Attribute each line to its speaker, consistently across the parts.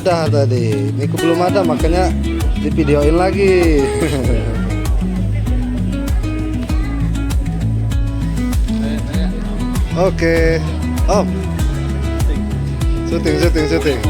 Speaker 1: Udah tadi, ini belum ada makanya divideoin lagi. Oke, oh, syuting.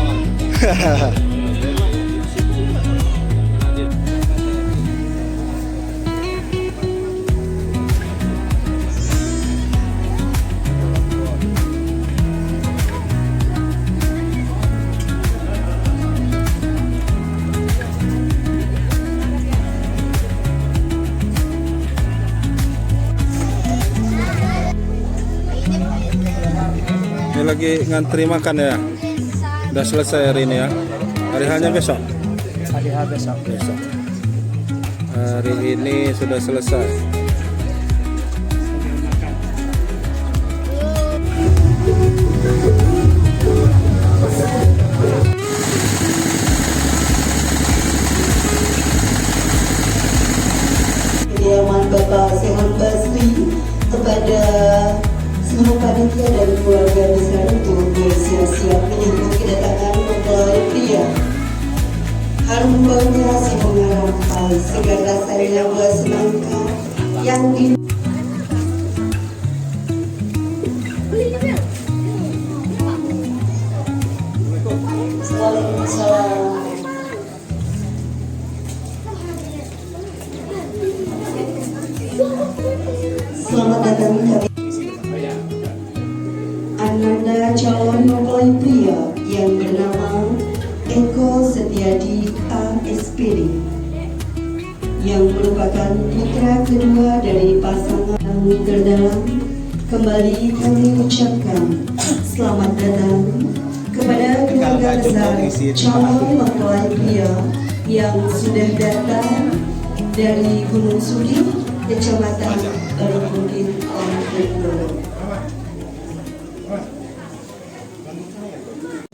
Speaker 2: Ini lagi ngantri makan ya. Udah selesai hari ini ya. Hari hanya besok.
Speaker 3: Hari besok.
Speaker 2: Hari ini sudah selesai.
Speaker 4: Kediaman Bapak Sehan Basri kepada seluruh panitia dan keluarga besar untuk bersiap-siap menyambut kedatangan mempelai pria. Harum baunya si bunga rampai, segar rasanya buah semangka yang di Selamat datang Ananda calon mempelai pria yang bernama Eko Setiadi ASPD yang merupakan putra kedua dari pasangan yang terdalam. Kembali kami ucapkan selamat datang kepada keluarga besar calon mempelai pria yang sudah datang dari Gunung Sudi, Kecamatan Balibukit, Kabupaten.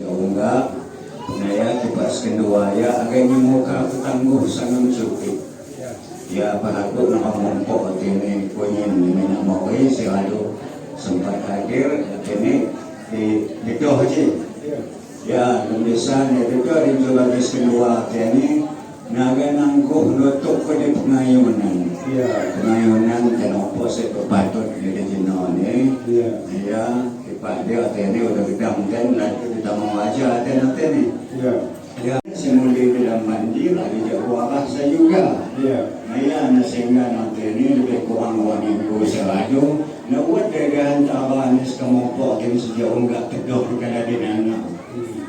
Speaker 5: Enggak, naya tipas kedua ya agaknya muka tangguh sangat suki. Ya paraku nama mumpok ini punya dimana mau selalu sempat hadir ini di Tohaji. Ya lumisan itu dari Sulawesi kedua ini naga nangguh nutup pada pengayunan. Pengayunan kenapa saya patut dari Cina ni. Ya Pak dia ini udah gedang kan lagi kita mau aja ni. Ya semuli dalam mandi lagi jago arah saya juga. Naya sehingga nanti ini lebih kurang wanita selaju. Nawat dengan taban sekamopok yang sejauh enggak teduh kena di nana.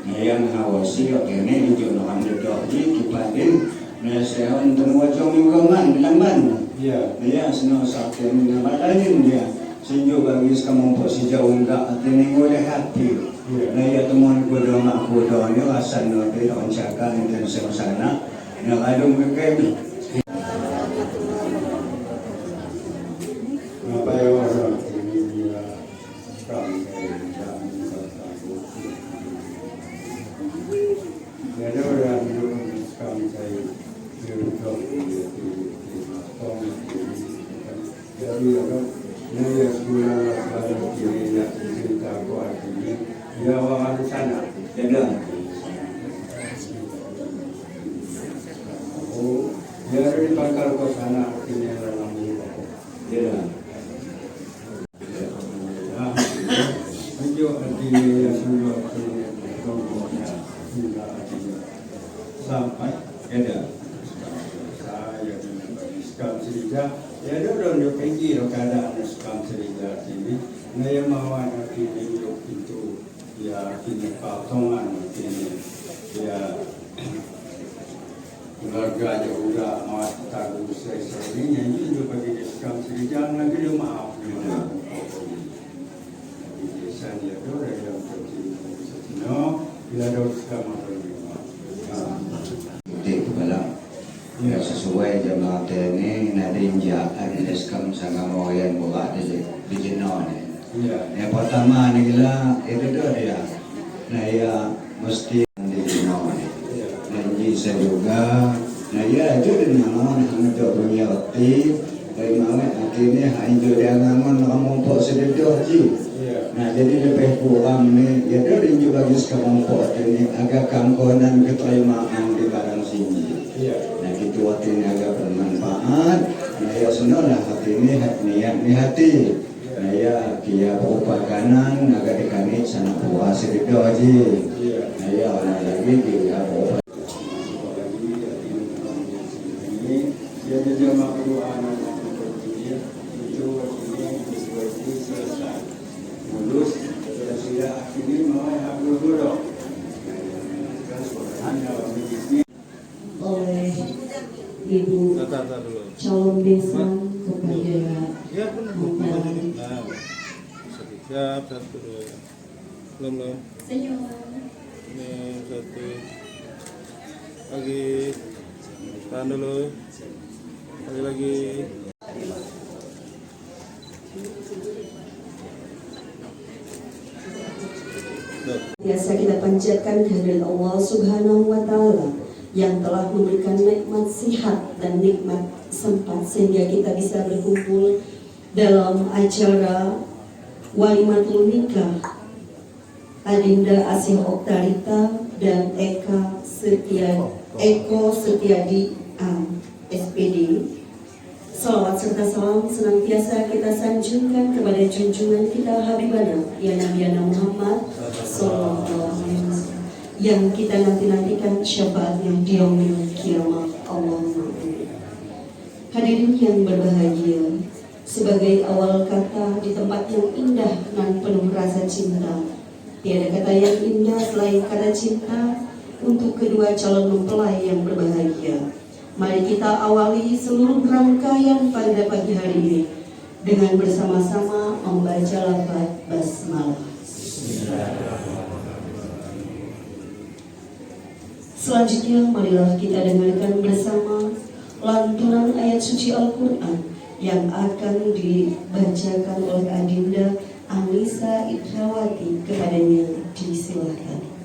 Speaker 5: Naya ngawasi ini juga nak teduh di kipadin. Naya saya untuk wajah mingguan lamban. Naya senang sakit nama lain dia. Sejauh bagi sekamopok sejauh enggak ini boleh hati. Naya temuan kuda mak kuda ni asal nanti orang cakap dan sana. Nak ada mereka.
Speaker 3: saya berdoa di Masong jadi orang naya sekolah kalau kiri nak cerita kuat ini dia orang sana
Speaker 5: Tidak.
Speaker 3: oh dia dari pangkal ke sana akhirnya dalam
Speaker 5: Tidak.
Speaker 3: Tunjuk artinya sudah kelompoknya hingga artinya sampai
Speaker 5: Tidak.
Speaker 3: saya dengan skam serija ya dia udah pergi keadaan skam serija ini naya mawan artinya yuk itu ya kini patongan artinya ya keluarga juga mau tahu saya ini yang juga bagi skam serija lagi dia maaf dia ada yang terjadi no bila ada skam
Speaker 5: Itu kepala. Ya sesuai jamaah ini nanti injaan deskam sangat moyan buka di jenon.
Speaker 3: iya
Speaker 5: Yang pertama ni gila itu dia. Nah ya mesti di jenon. Dan saya juga. Nah ya itu dengan untuk punya otik. Dari mana akhirnya hanya dia ngangon kampung sedekah ji. Nah jadi lebih kurang ni ya dia juga bagi kampung ini agak kangkonan keterimaan di barang sini. Nah gitu hati ini agak bermanfaat. Nah ya senanglah hati ini niat ni hati. Nah ya kia berupa kanan agak dikanit sana puas sedekah ji. Nah ya orang lagi kia berupa.
Speaker 3: dia dia makhluk anak dia itu ini selesai mulus sudah akhirnya mau aku dulu
Speaker 4: oleh Ibu
Speaker 2: Tata dulu.
Speaker 4: calon besan kepada
Speaker 2: Ya benar.
Speaker 4: Bapak.
Speaker 2: Nah, siap satu dulu. Belum.
Speaker 4: Senyum.
Speaker 2: Ini satu. Lagi. Tahan dulu. Lagi.
Speaker 4: Biasa kita panjatkan kehadiran Allah Subhanahu wa Ta'ala yang telah memberikan nikmat sihat dan nikmat sempat sehingga kita bisa berkumpul dalam acara walimatul nikah Adinda Asih Oktarita dan Eko Setiadi SPD. Salawat serta salam senantiasa kita sanjungkan kepada junjungan kita Habibana ya Nabiana Muhammad Sallallahu Alaihi Wasallam yang kita nantikan syafaatnya di yaumil kiamat. Allahumma amin. Hadirin yang berbahagia, sebagai awal kata di tempat yang indah dan penuh rasa cinta, tiada kata yang indah selain kata cinta untuk kedua calon mempelai yang berbahagia. Mari kita awali seluruh rangkaian pada pagi hari ini dengan bersama-sama membaca lafaz basmalah. Selanjutnya marilah kita dengarkan bersama lantunan ayat suci Al-Quran yang akan dibacakan oleh Adinda Anissa Idrawati. Kepadanya disilakan.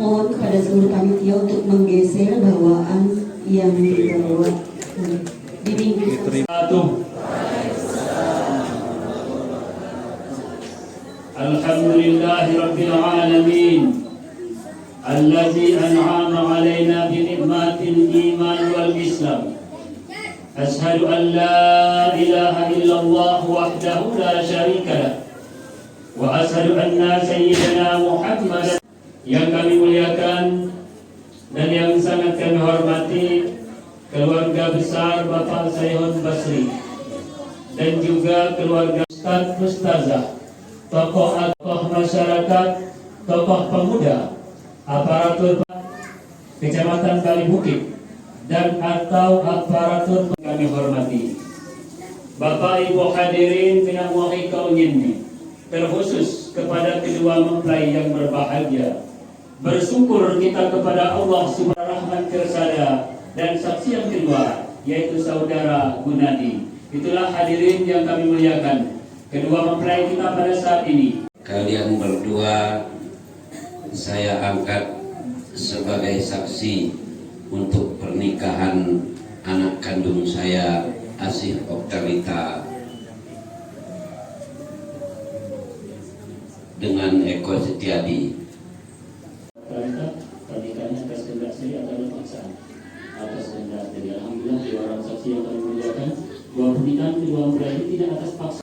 Speaker 4: Mohon kepada seluruh panitia untuk menggeser bawaan yang dibawa di pinggir.
Speaker 6: Alhamdulillahi Rabbil Alamin Alladzi an'ama alaina bi ni'matil iman wal islam. Ashhadu an la ilaha illallah wahdahu la syarika lah. Wa ashhadu anna sayyidana Muhammadan. Yang kami muliakan dan yang sangat kami hormati keluarga besar Bapak Sayhun Basri dan juga keluarga Ustaz Mustazah, tokoh masyarakat, tokoh pemuda, aparatur Kecamatan Bali Bukit dan atau aparatur kami hormati. Bapak Ibu hadirin pinangwahi kaum ini, terkhusus kepada kedua mempelai yang berbahagia. Bersyukur kita kepada Allah Subhanahu rahmat kersada dan saksi yang kedua yaitu saudara Gunadi. Itulah hadirin yang kami muliakan, kedua mempelai kita pada saat ini.
Speaker 7: Kalian berdua saya angkat sebagai saksi untuk pernikahan anak kandung saya, Asih Oktarita, dengan Eko Setiadi.
Speaker 6: Pernikahannya atas kehendak sendiri atau paksaan? Atas kehendak sendiri. Alhamdulillah, dua orang saksi yang kami muliakan, dua pernikahan kedua mempelai ini tidak atas paksaan.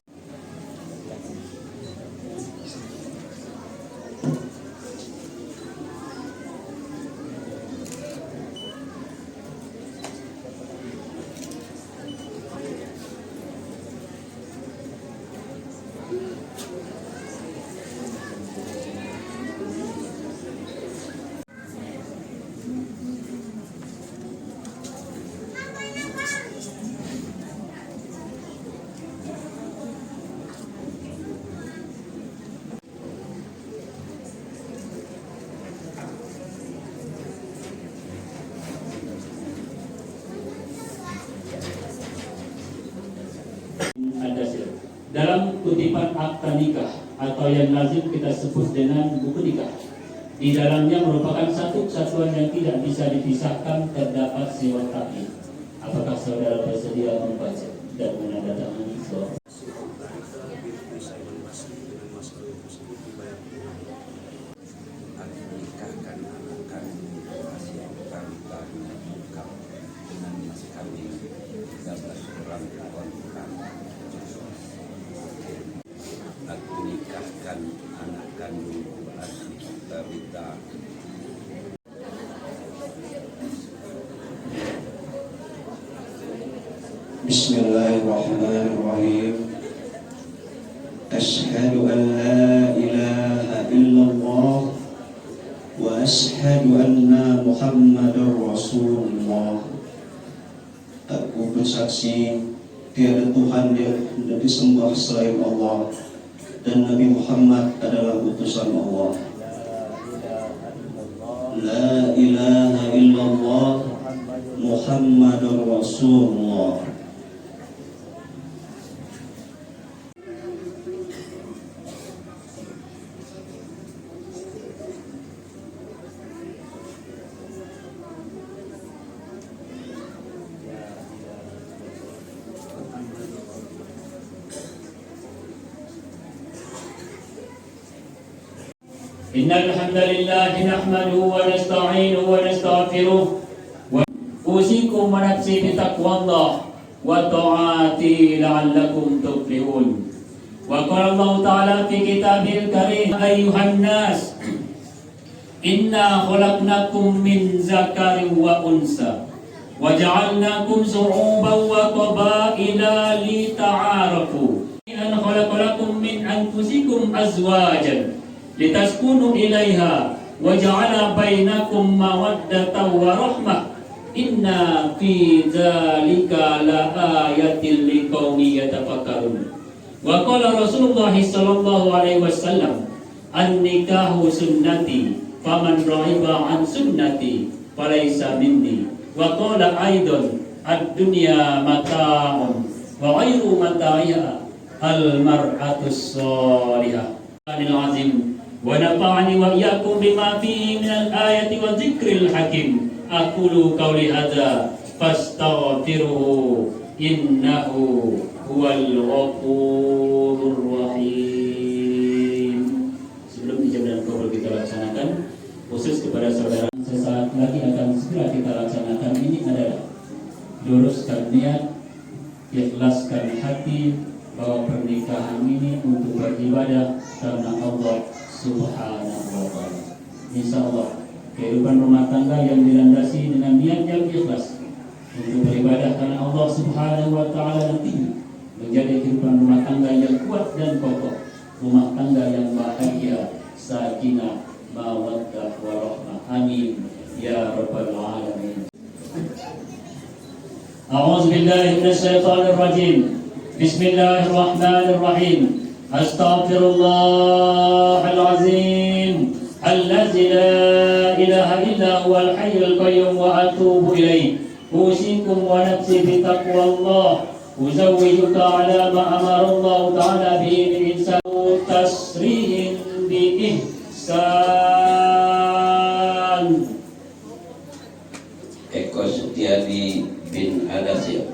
Speaker 6: Dalam kutipan akta nikah atau yang lazim kita sebut dengan buku nikah, di dalamnya merupakan satu kesatuan yang tidak bisa dipisahkan, terdapat sewa taklid. Apakah saudara bersedia membaca dan menandatangani surat?
Speaker 7: Aku nikahkan anak kandungku Asih Oktarita.
Speaker 8: Bismillahirrahmanirrahim. Ashhadu an la ilaha illallah wa ashhadu anna Muhammadar Rasulullah. Aku bersaksi tiada Tuhan yang hendak disembah selain Allah, dan Nabi Muhammad adalah utusan Allah. La ilaha illallah Muhammadur Rasulullah.
Speaker 6: Innal hamdalillah nahmaduhu wa nasta'inuhu wa nastaghfiruh wa usikum wa nafsi bi taqwallah wa ta'ati la'allakum tuflihun. Wa qala Allah ta'ala fi kitabil karim, ayyuhan nas inna khalaqnakum min zakarin wa unsa wa ja'alnakum shu'uban wa qabaila lita'arafu. An khalaqalakum min anfusikum azwajan litaskunu ilaiha wa ja'ala bainakum mawaddatan wa rahmah. Inna fi dzalika la ayatil liqaumin yatafakkarun. Wa qala Rasulullah sallallahu alaihi wasallam, an-nikahu sunnati faman rahiba an sunnati falaysa minni. Wa qala aidan ad-dunya mata'un wa ghairu mata'iha al-mar'atus shalihah. Al-azim wa nafa'ani wa iyyakum bima fihi minal ayati wa dzikril hakim. Aqulu qawli hadza fastaghfiruhu innahu huwal ghafurur rahim. kubur kita laksanakan. Khusus kepada saudara, sesaat lagi akan segera kita laksanakan. Ini adalah luruskan niat, ikhlaskan hati bahwa pernikahan ini untuk beribadah karena Allah Subhanahu wa Ta'ala. Insya Allah kehidupan rumah tangga yang dilandasi dengan niat yang ikhlas untuk beribadah karena Allah Subhanahu wa Ta'ala nanti menjadi kehidupan rumah tangga yang kuat dan kokoh, rumah tangga yang bahagia, sakinah, mawaddah warahmah. Amin ya rabbal alamin. A'udzu billahi minasy syaithanir rajim. Bismillahirrahmanirrahim. Astaghfirullahal azim allazi la ilaha illa huwal hayyul qayyum wa atubu ilaih. Usikum wa nafsi bi taqwallah. Uzawwijuka ala ma amara Allah ta'ala bihi min insanu tasrihin bi ihsan.
Speaker 7: Eko Setiadi bin Adasir.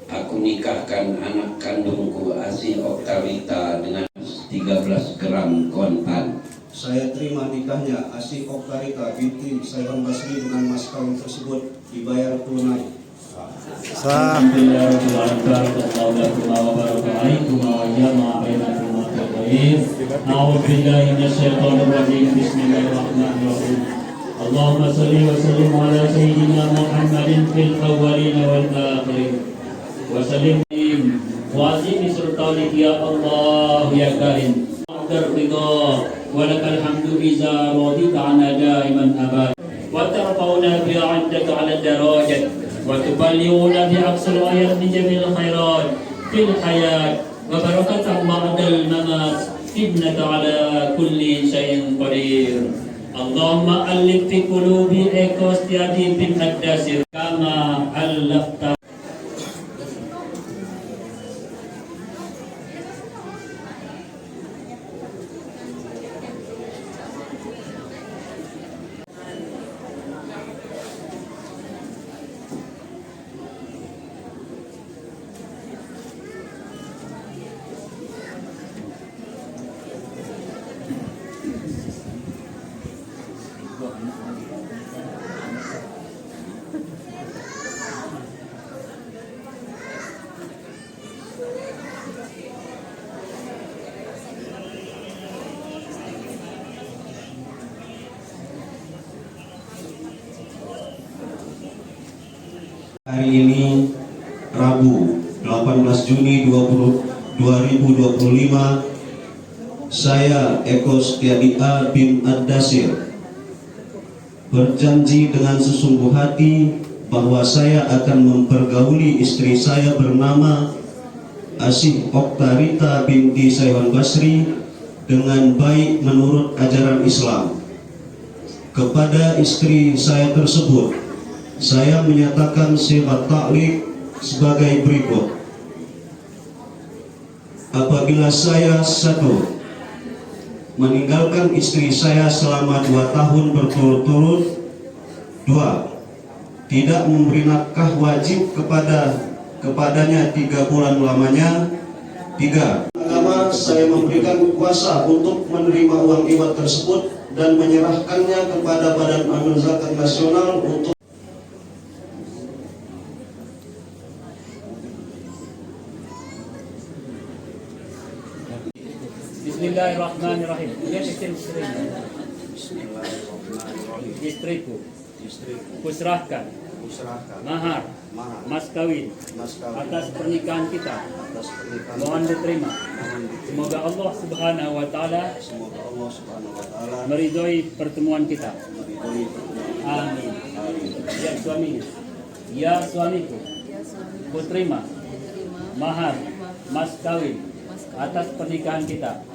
Speaker 7: Aku nikahkan anak kandungku Asi Oktarita dengan 13 gram kontan.
Speaker 8: Saya terima nikahnya Asi Oktarita binti Sayhan Basri dengan mas kawin tersebut dibayar tunai.
Speaker 1: Sah.
Speaker 6: Allahumma salli wa sallim ala sayyidina Muhammadin fil awwalin wal akhirin wa sallim wa azim sultanik ya Allah ya karim aqdar ridha wa lakal hamdu iza radita ana daiman abad wa tarfauna bi 'indaka 'ala darajat wa tuballighuna bi aqsal ayat min jamil khairat fil hayat wa barakatan ba'dal mamat innaka 'ala kulli syai'in qadir. Allahumma alif fi qulubi Eko Setiadi bin Adasir kama alafta.
Speaker 8: Hari ini Rabu 18 Juni 2025 saya Eko Setiadi A bin Adasir berjanji dengan sesungguh hati bahwa saya akan mempergauli istri saya bernama Asih Oktarita binti Sayhan Basri dengan baik menurut ajaran Islam. Kepada istri saya tersebut saya menyatakan sifat taklid sebagai berikut. Apabila saya 1. meninggalkan istri saya selama 2 tahun berturut-turut, 2. tidak memberi nafkah wajib kepadanya 3 bulan lamanya, 3. agama saya memberikan kuasa untuk menerima uang hibah tersebut dan menyerahkannya kepada Badan Amil Zakat Nasional untuk
Speaker 6: Bismillahirrahmanirrahim.
Speaker 3: Bismillahirrahmanirrahim.
Speaker 6: Istriku kuserahkan mahar mas kawin atas pernikahan kita. Mohon diterima. Semoga Allah Subhanahu wa Ta'ala meridhoi pertemuan kita. Amin. Ya suaminya, ya suamiku, ku terima mahar mas kawin atas pernikahan kita.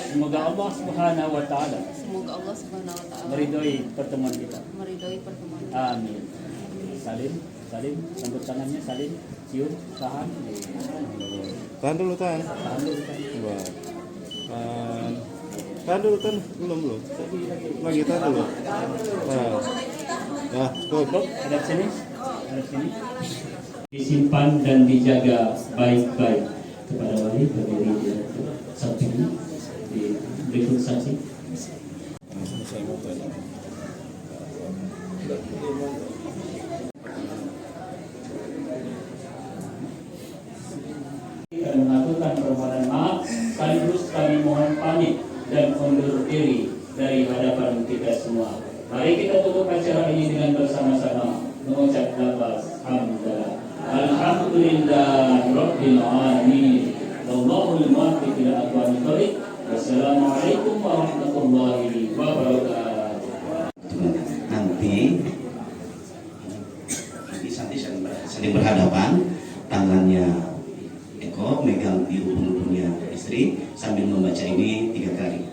Speaker 6: Semoga Allah Subhanahu wa Ta'ala meridhoi pertemuan kita. Amin. Salim, sambut tangannya, salim, cium, tahan.
Speaker 2: Tahan dulu, tahan.
Speaker 6: Tahan dulu, tahan.
Speaker 2: Coba. Tahan dulu, tahan. Belum. Lagi tahan dulu. Nah,
Speaker 6: Cukup, hadap sini. Disimpan dan dijaga baik-baik. Kepada wali berdiri di samping di berikut saksi.
Speaker 2: Saya mau tanya.
Speaker 6: Kita mengaturkan permohonan maaf sekaligus kami mohon pamit dan undur diri dari hadapan kita semua. Mari kita tutup acara ini dengan bersama-sama mengucap lafaz hamdalah. Alhamdulillah Rabbil Alamin. Wallahul muwaffiq ila aqwamit thoriq. Wassalamualaikum warahmatullahi wabarakatuh.
Speaker 9: Nanti saling berhadapan, tangannya Eko megang biru pundunya istri sambil membaca ini 3 kali.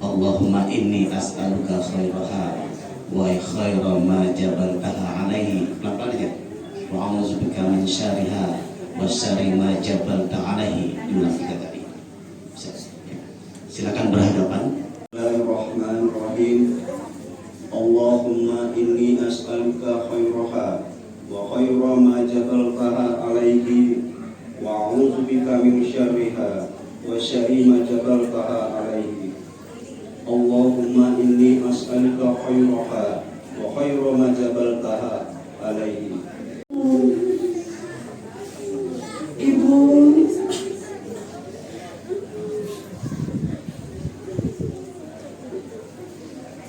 Speaker 9: Allahumma inni as'aluka khairaha wa khaira ma jabaltaha alaihi. Pelan-pelan aja. Wa a'udzubika min syarriha wa syarri ma jabalta alaihi. Diulang 3 kali. Silakan berhadapan.
Speaker 3: Bismillahirrahmanirrahim. Allahumma inni as'aluka khairaha wa khaira ma jabaltaha alaihi wa a'udzubika min syarriha wa syarri ma jabaltaha alaihi. Allahumma inni as'aluka khairaha wa khaira ma jabaltaha alaihi.
Speaker 4: Ibu,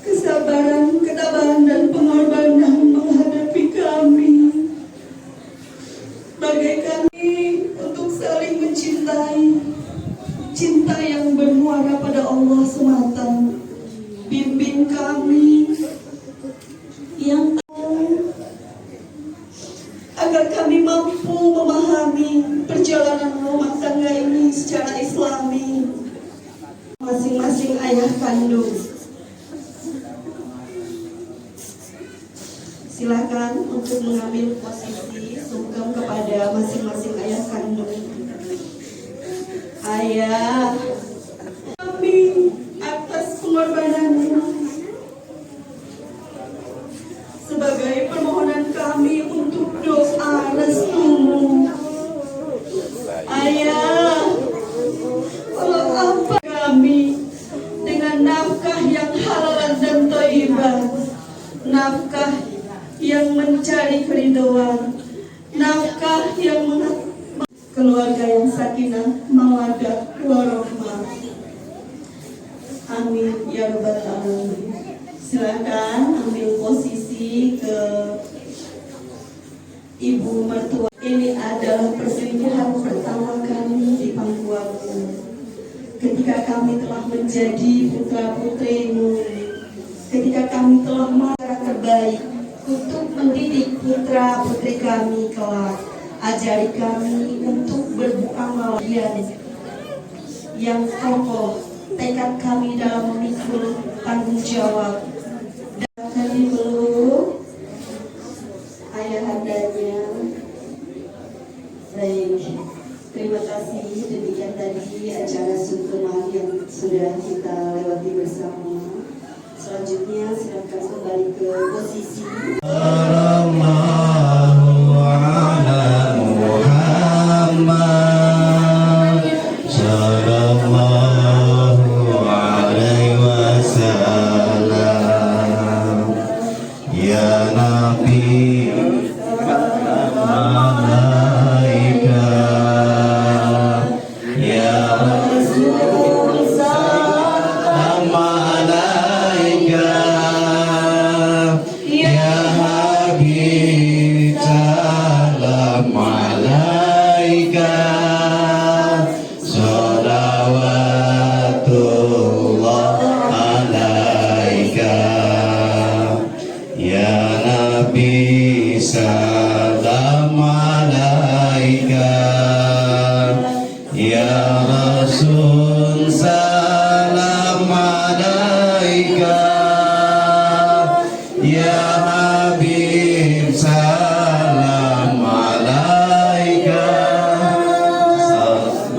Speaker 4: kesabaran, ketabahan dan pengorbanan menghadapi kami, bagaikan untuk saling mencintai, cinta yang bermuara pada Allah semata. Bimbing kami yang agar kami mampu memahami perjalanan rumah tangga ini secara islami. Masing-masing ayah kandung, silakan untuk mengambil posisi sungkem kepada masing-masing ayah kandung. Ayah, kami atas pengorbananmu, sebagai permohonan kami untuk doa restumu. Ayah, kalau apa kami dengan nafkah yang halal dan thayyibah, nafkah yang mencari keridhaan, nafkah yang keluarga yang sakinah, mawaddah, warahmah. Amin ya rabbal alamin. Silakan ambil posisi ke ibu mertua. Ini adalah perselingkuhan pertama kami di pangkuanmu. Ketika kami telah menjadi putra putrimu, ketika kami telah melakukan terbaik untuk mendidik putra putri kami kelak, ajari kami untuk beramal yang kokoh, tekad kami dalam memikul tanggung jawab. Dan kami peluk ayahandanya. Baik, terima kasih. Demikian tadi acara sungkeman yang sudah kita lewati bersama. Selanjutnya silakan kembali ke posisi.
Speaker 8: Salam alaika ya Rasul, salam alaika ya Habib, salam alaika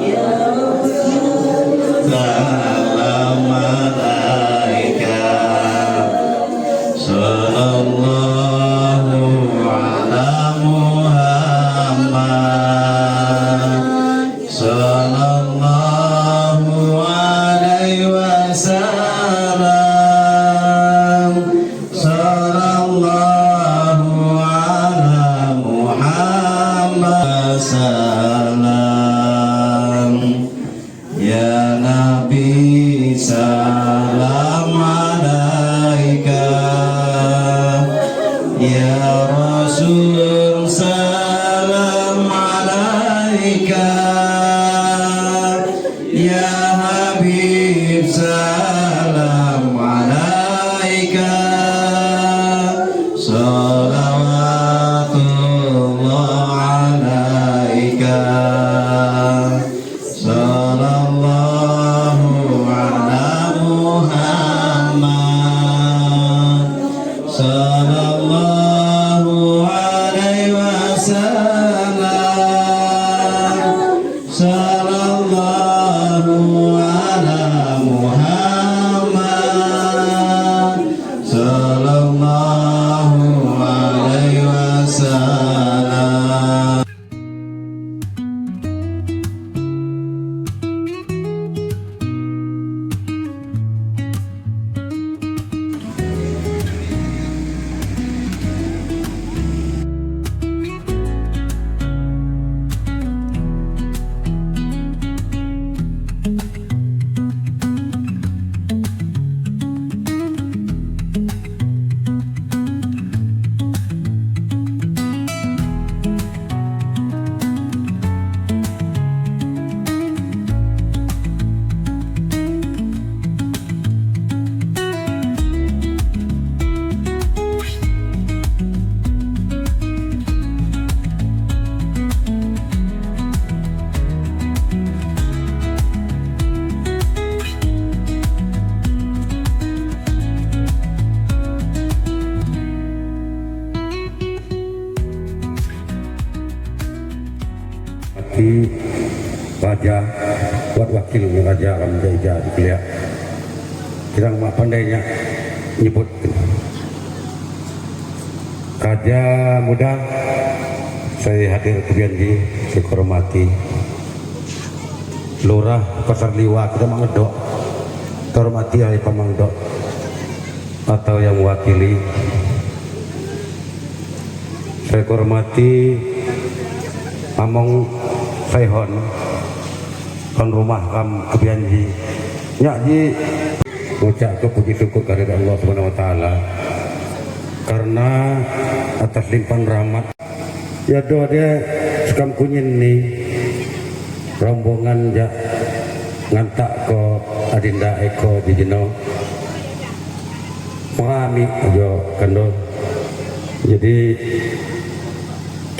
Speaker 8: ya Rasul, salam alaika sallallahu sallallahu alaihi wasallam
Speaker 10: raja buat wakil raja Ramjaija di Kuliah kita nggak pandainya nyebut raja muda. Saya hadir ke Bianji, saya hormati Lurah Pasar Liwa, kita mengedok hormati ayah pemangdok atau yang mewakili. Saya hormati Among Saihon kan rumah kam kebianji nyak ji ngucap ke puji syukur kepada Allah Subhanahu wa taala karena atas limpahan rahmat ya doa dia sekam kunyin nih rombongan ya ngantak ke Adinda Eko di Jeno mengalami aja kando jadi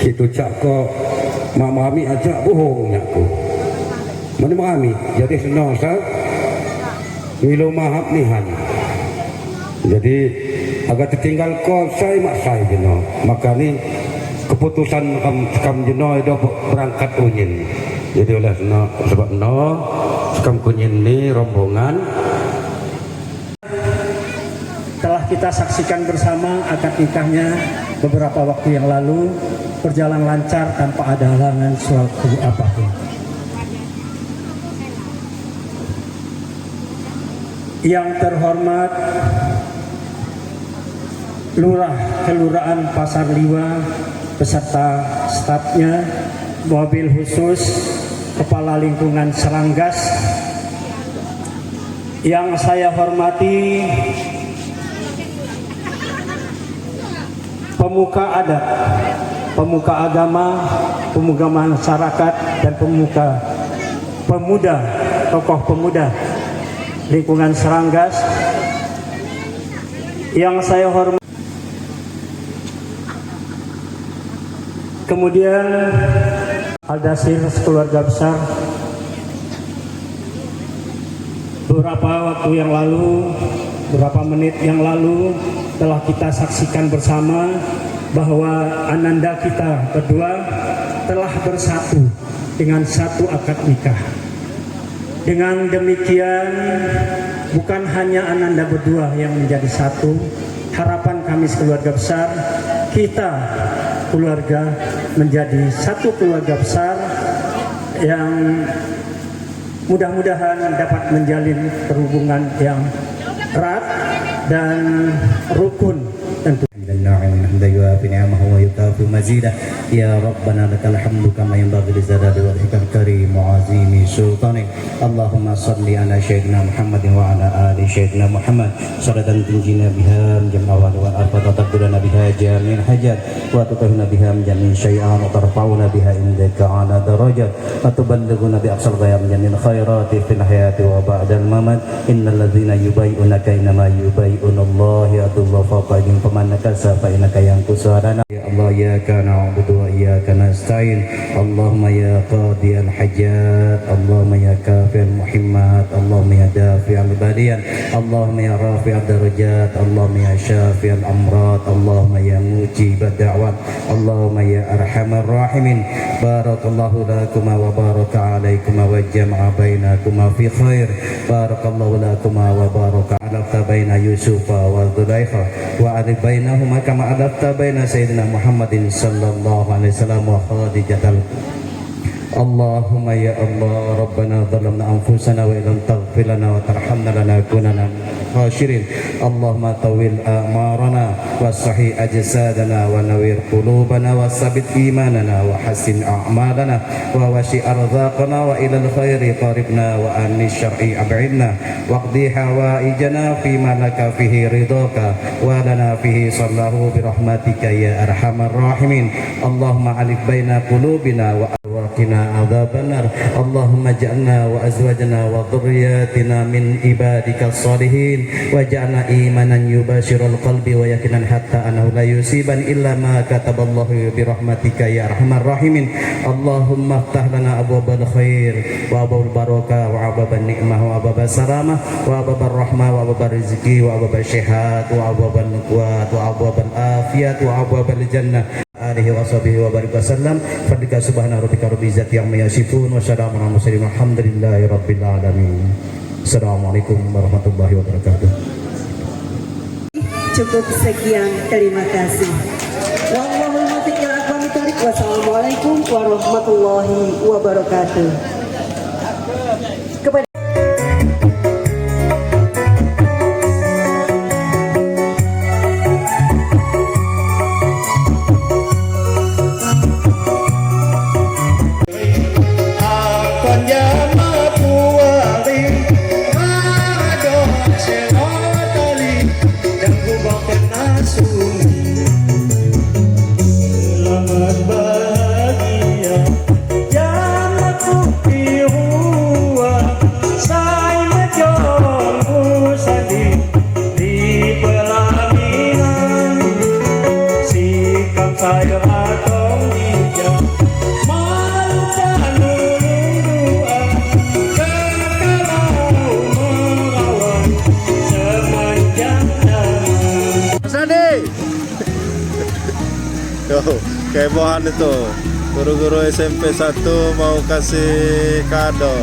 Speaker 10: gitu cak kok mami aja bohongnya aku mana mami jadi senang sah milu mahap nihan jadi agak tertinggal kok saya mak saya jeno maka ni keputusan kam jeno itu berangkat kunyin jadi oleh sebab sekam kunyin ni rombongan
Speaker 11: telah kita saksikan bersama akad nikahnya beberapa waktu yang lalu berjalan lancar tanpa ada halangan suatu apapun. Yang terhormat Lurah Kelurahan Pasar Liwa beserta stafnya, mobil khusus, Kepala Lingkungan Seranggas. Yang saya hormati pemuka adat, pemuka agama, pemuka masyarakat, dan pemuda, tokoh pemuda lingkungan Seranggas. Yang saya hormati kemudian Aldasir keluarga besar. Beberapa waktu yang lalu, beberapa menit yang lalu telah kita saksikan bersama bahwa ananda kita berdua telah bersatu dengan satu akad nikah. Dengan demikian bukan hanya ananda berdua yang menjadi satu, harapan kami sekeluarga besar kita keluarga menjadi satu keluarga besar yang mudah-mudahan dapat menjalin perhubungan yang erat dan rukun tentu. Ya Rabbana lakal hamdu kama yanbaghi li jalali wajhikal karim wa azimi sultanik. Allahumma salli ala sayyidina Muhammadin wa ala ali sayyidina Muhammad salatan tunjina biha min jam'al wa afata taqdirana biha jami'al hajat wa tutahhina biha min jami'in syai'an wa tarfa'una biha indaka ala darajat wa tuballighuna bi aqsal ghayat min jami'il khairati fil hayati wa ba'dal mamat. Innal ladzina yubay'unaka innama yubay'una Allah yadullahu fawqa aydihim faman nakasa fa innaka yankusuhana. Ya Allah ya kana na'budu wa iyyaka nasta'in. Allahumma ya qadiyal hajat, Allahumma ya kafil muhimmat, Allahumma ya dafi'al baliyan, Allahumma ya rafi'ad darajat, Allahumma ya syafi'al amrat, Allahumma ya mujibad da'wat, Allahumma ya arhamar rahimin. Barakallahu lakuma wa baraka alaikuma wa jama'a bainakuma fi khair. Barakallahu lakuma wa baraka alafta baina Yusufa wa Dzulaikha wa alif bainahuma kama alafta baina Sayyidina Muhammadin sallallahu alaihi wasallam wa Khadijatal. Allahumma ya Allah Rabbana zalamna anfusana wa illam taghfir lana wa tarhamna lanakunanna minal khasirin. Allahumma tawil a'marana wa sahih ajsadana wa nawir qulubana wa sabit imanana wa hasin a'malana wa washi arzaqana wa ilal khairi qaribna wa anni syar'i ab'idna waqdi hawaijana fi ma laka fihi ridhaka wa lana fihi sallahu bi rahmatika ya arhamar rahimin. Allahumma alif baina qulubina wa waqina adzabannar. Allahumma ja'alna wa azwajana wa dhurriyyatina min ibadika shalihin waj'alna imanan yubashirul qalbi wa yaqinan hatta annahu la yusiban illa ma kataballahu bi rahmatika ya arhamar rahimin. Allahumma iftah lana abwabal khair wa abwabal barakah wa abwabal ni'mah wa abwabal salamah wa abwabal rahmah wa abwabal rizqi wa abwabal syihat wa abwabal nuqwat wa abwabal afiyat wa abwabal jannah alihi wa sahbihi wa barik wasallam. Fadlika subhana rabbika rabbil izzati amma yasifun wa salamun alal mursalin walhamdulillahi rabbil alamin. Assalamualaikum warahmatullahi wabarakatuh.
Speaker 4: Cukup sekian, terima kasih. Wallahul muwaffiq ila aqwamit thoriq. Wassalamualaikum warahmatullahi wabarakatuh. Kepada
Speaker 2: Tuh, kehebohan itu. Guru-guru SMP 1 mau kasih kado.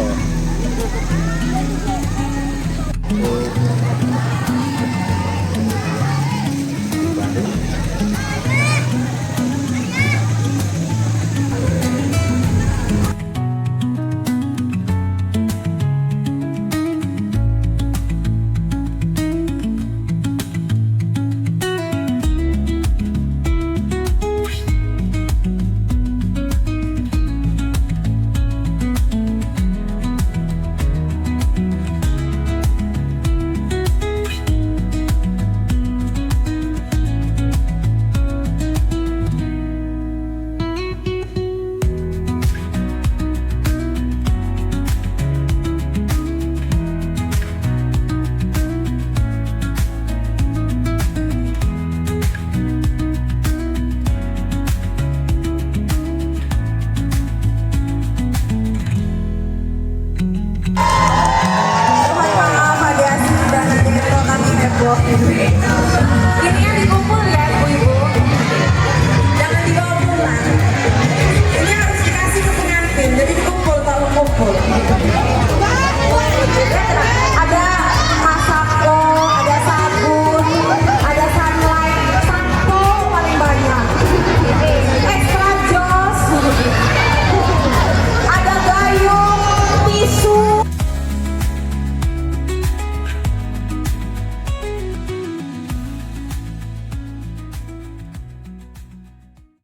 Speaker 4: kami